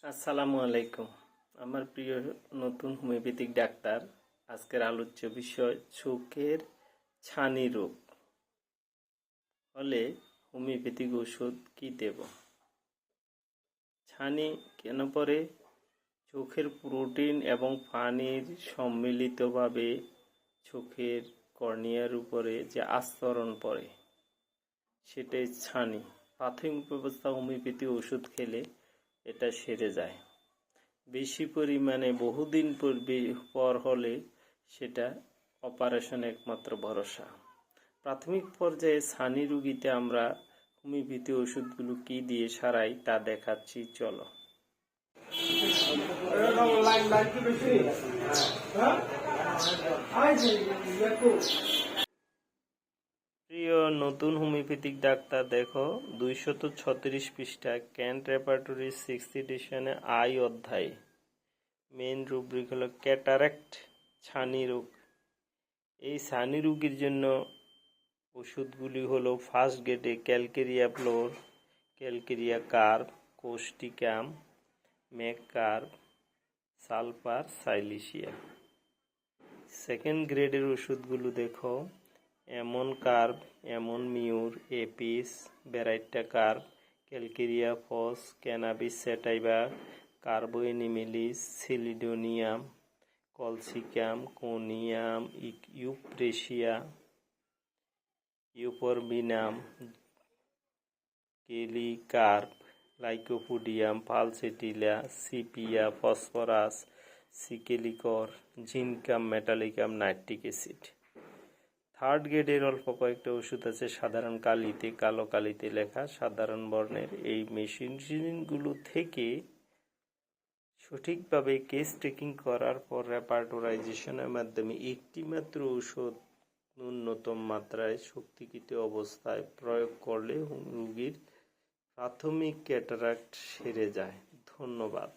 আসসালামু আলাইকুম। আমার প্রিয় নতুন হোমিওপ্যাথিক ডাক্তার, আজকের আলোচ্য বিষয় চোখের ছানি রোগ হলে হোমিওপ্যাথিক ওষুধ কি দেব। ছানি কেন পড়ে? চোখের প্রোটিন এবং পানির সম্মিলিতভাবে চোখের কর্নিয়ার উপরে যে আস্তরণ পড়ে সেটাই ছানি। প্রাথমিক ব্যবস্থা হোমিওপ্যাথি ওষুধ খেলে এটা সেরে যায়। বেশি পরিমাণে বহুদিন পর হলে সেটা অপারেশন একমাত্র ভরসা। প্রাথমিক পর্যায়ে ছানি রোগীতে আমরা হোমিওপ্যাথি ওষুধগুলো কি দিয়ে সারাই তা দেখাচ্ছি, চলো। প্রিয় নতুন হোমিওপ্যাথিক ডাক্তার, দেখো 236 পৃষ্ঠা ক্যান্ট রেপার্টরি 6th এডিশনে আই অধ্যায় মেইন রুব্রিক হলো ক্যাটারাক্ট, ছানি রোগ। এই ছানি রোগীর জন্য ওষুধগুলি হলো ফার্স্ট গ্রেডে calcarea fluor, calcarea carb, causticum, mag carb, sulphur silicea. Second গ্রেডের ওষুধগুলো দেখো ammon carb, ammon mur, apis, baryta carb, calcarea phos, cannabis sativa, carbo animalis, chelidonium, colchicum, conium, euphrasia, euphorbium, kali carb, lycopodium, pulsatilla, sepia, phosphorus, secale cor, zincum, metallicum, nitric acid. Third গ্রেডের অল্প কয়েকটা ওষুধ আছে সাধারণ কালিতে, কালো কালিতে লেখা সাধারণ বর্ণের। এই মেশিনগুলো থেকে সঠিকভাবে কেস টেকিং করার পর রেপার্টোরাইজেশনের মাধ্যমে একটি মাত্র ওষুধ ন্যূনতম মাত্রায় শক্তিকৃত অবস্থায় প্রয়োগ করলে রোগীর প্রাথমিক ক্যাটারাক্ট সেরে যায়। ধন্যবাদ।